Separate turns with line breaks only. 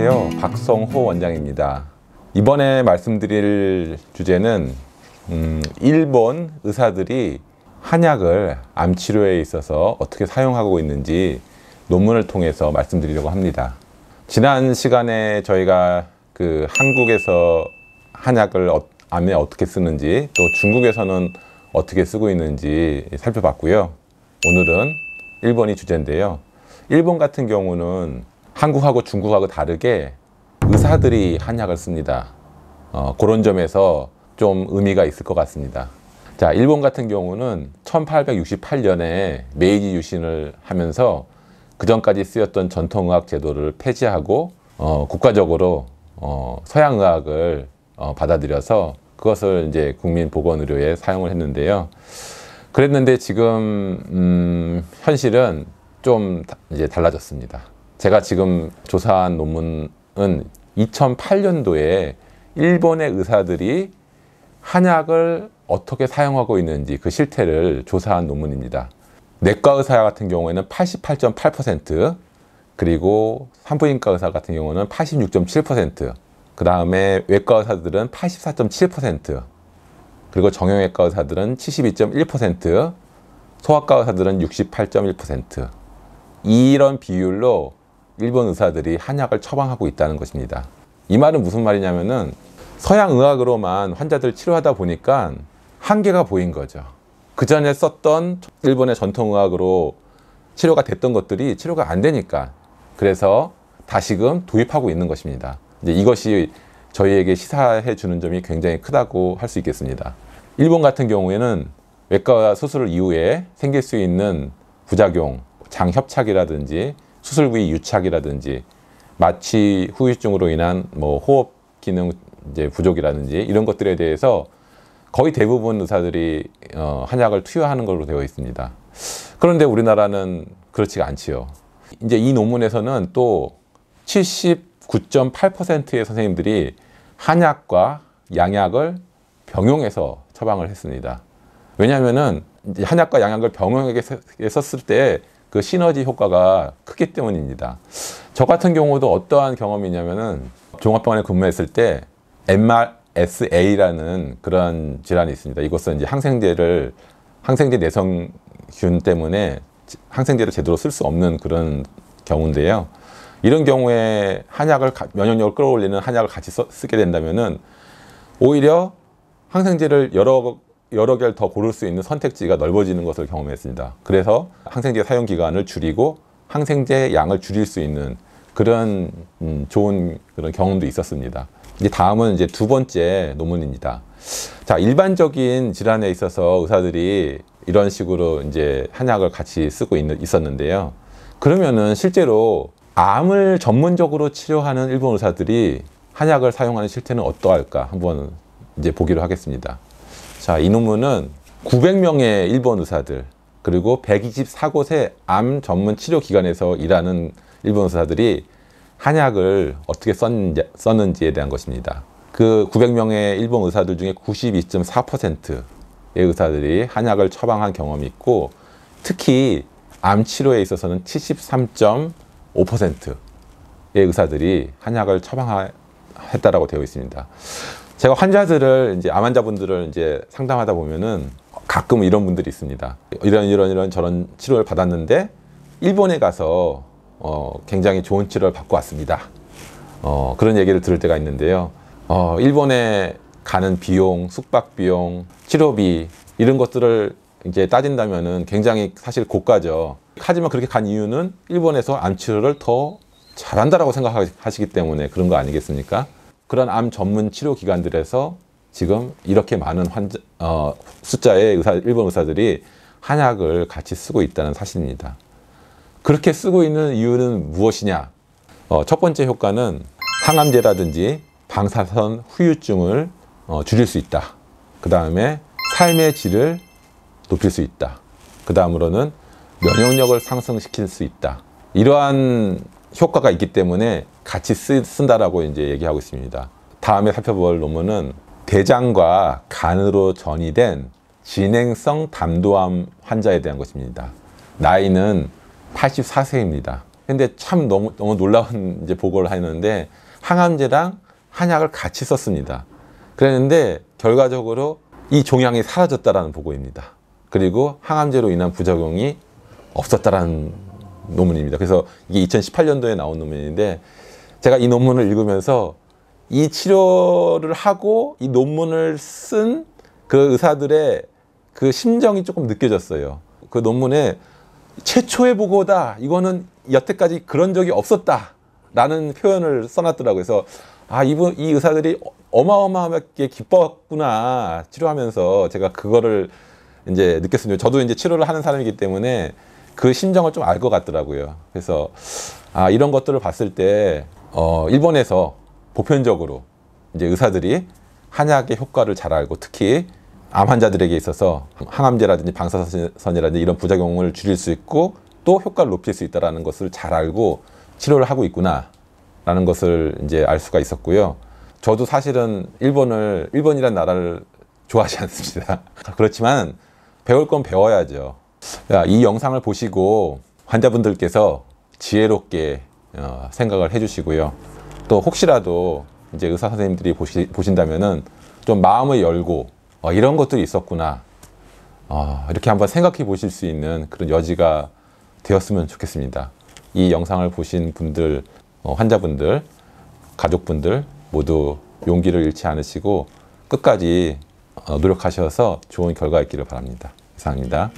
안녕하세요. 박성호 원장입니다. 이번에 말씀드릴 주제는 일본 의사들이 한약을 암 치료에 있어서 어떻게 사용하고 있는지 논문을 통해서 말씀드리려고 합니다. 지난 시간에 저희가 한국에서 한약을 암에 어떻게 쓰는지, 또 중국에서는 어떻게 쓰고 있는지 살펴봤고요. 오늘은 일본이 주제인데요. 일본 같은 경우는 한국하고 중국하고 다르게 의사들이 한약을 씁니다. 그런 점에서 좀 의미가 있을 것 같습니다. 자, 일본 같은 경우는 1868년에 메이지 유신을 하면서 그 전까지 쓰였던 전통의학 제도를 폐지하고 국가적으로 서양의학을 받아들여서 그것을 이제 국민보건의료에 사용을 했는데요. 그랬는데 지금 현실은 좀 이제 달라졌습니다. 제가 지금 조사한 논문은 2008년도에 일본의 의사들이 한약을 어떻게 사용하고 있는지 그 실태를 조사한 논문입니다. 내과 의사 같은 경우에는 88.8%, 그리고 산부인과 의사 같은 경우는 86.7%, 그 다음에 외과 의사들은 84.7%, 그리고 정형외과 의사들은 72.1%, 소아과 의사들은 68.1%. 이런 비율로 일본 의사들이 한약을 처방하고 있다는 것입니다. 이 말은 무슨 말이냐면은 서양의학으로만 환자들 치료하다 보니까 한계가 보인 거죠. 그 전에 썼던 일본의 전통의학으로 치료가 됐던 것들이 치료가 안 되니까, 그래서 다시금 도입하고 있는 것입니다. 이제 이것이 저희에게 시사해 주는 점이 굉장히 크다고 할 수 있겠습니다. 일본 같은 경우에는 외과 수술 이후에 생길 수 있는 부작용, 장협착이라든지 수술 부위 유착이라든지 마취 후유증으로 인한 호흡 기능 이제 부족이라든지 이런 것들에 대해서 거의 대부분 의사들이 한약을 투여하는 걸로 되어 있습니다. 그런데 우리나라는 그렇지가 않지요. 이제 이 논문에서는 또 79.8%의 선생님들이 한약과 양약을 병용해서 처방을 했습니다. 왜냐하면은 한약과 양약을 병용하게 썼을 때 그 시너지 효과가 크기 때문입니다. 저 같은 경우도 어떠한 경험이 있냐면은 종합병원에 근무했을 때 MRSA라는 그런 질환이 있습니다. 이것은 이제 항생제 내성균 때문에 항생제를 제대로 쓸 수 없는 그런 경우인데요. 이런 경우에 면역력을 끌어올리는 한약을 같이 쓰게 된다면은 오히려 항생제를 여러 개를 더 고를 수 있는 선택지가 넓어지는 것을 경험했습니다. 그래서 항생제 사용 기간을 줄이고 항생제 양을 줄일 수 있는 그런 좋은 그런 경험도 있었습니다. 이제 다음은 이제 두 번째 논문입니다. 자, 일반적인 질환에 있어서 의사들이 이런 식으로 이제 한약을 같이 쓰고 있었는데요. 그러면은 실제로 암을 전문적으로 치료하는 일본 의사들이 한약을 사용하는 실태는 어떠할까 한번 이제 보기로 하겠습니다. 자, 이 논문은 900명의 일본 의사들, 그리고 124곳의 암 전문 치료 기관에서 일하는 일본 의사들이 한약을 어떻게 썼는지에 대한 것입니다. 그 900명의 일본 의사들 중에 92.4%의 의사들이 한약을 처방한 경험이 있고, 특히 암 치료에 있어서는 73.5%의 의사들이 한약을 처방했다라고 되어 있습니다. 제가 암 환자분들을 이제 상담하다 보면은 가끔 이런 분들이 있습니다. 이런 저런 치료를 받았는데 일본에 가서 굉장히 좋은 치료를 받고 왔습니다. 그런 얘기를 들을 때가 있는데요. 일본에 가는 비용, 숙박 비용, 치료비 이런 것들을 이제 따진다면은 굉장히 사실 고가죠. 하지만 그렇게 간 이유는 일본에서 암 치료를 더 잘한다라고 생각하시기 때문에 그런 거 아니겠습니까? 그런 암 전문 치료 기관들에서 지금 이렇게 많은 숫자의 일본 의사들이 한약을 같이 쓰고 있다는 사실입니다. 그렇게 쓰고 있는 이유는 무엇이냐? 첫 번째 효과는 항암제라든지 방사선 후유증을 줄일 수 있다. 그 다음에 삶의 질을 높일 수 있다. 그 다음으로는 면역력을 상승시킬 수 있다. 이러한 효과가 있기 때문에 같이 쓴다라고 이제 얘기하고 있습니다. 다음에 살펴볼 논문은 대장과 간으로 전이된 진행성 담도암 환자에 대한 것입니다. 나이는 84세입니다. 근데 참 너무 놀라운 이제 보고를 하는데 항암제랑 한약을 같이 썼습니다. 그랬는데 결과적으로 이 종양이 사라졌다라는 보고입니다. 그리고 항암제로 인한 부작용이 없었다라는 논문입니다. 그래서 이게 2018년도에 나온 논문인데 제가 이 논문을 읽으면서 이 치료를 하고 이 논문을 쓴 그 의사들의 그 심정이 조금 느껴졌어요. 그 논문에 최초의 보고다. 이거는 여태까지 그런 적이 없었다. 라는 표현을 써놨더라고요. 그래서 이 의사들이 어마어마하게 기뻤구나. 치료하면서 제가 그거를 이제 느꼈습니다. 저도 이제 치료를 하는 사람이기 때문에 그 심정을 좀 알 것 같더라고요. 그래서 이런 것들을 봤을 때 일본에서 보편적으로 이제 의사들이 한약의 효과를 잘 알고 특히 암 환자들에게 있어서 항암제라든지 방사선이라든지 이런 부작용을 줄일 수 있고 또 효과를 높일 수 있다는 것을 잘 알고 치료를 하고 있구나라는 것을 이제 알 수가 있었고요. 저도 사실은 일본이라는 나라를 좋아하지 않습니다. 그렇지만 배울 건 배워야죠. 이 영상을 보시고 환자분들께서 지혜롭게 생각을 해주시고요. 또 혹시라도 이제 의사 선생님들이 보신다면은 좀 마음을 열고 이런 것들이 있었구나 이렇게 한번 생각해 보실 수 있는 그런 여지가 되었으면 좋겠습니다. 이 영상을 보신 분들, 환자분들, 가족분들 모두 용기를 잃지 않으시고 끝까지 노력하셔서 좋은 결과 있기를 바랍니다. 이상입니다.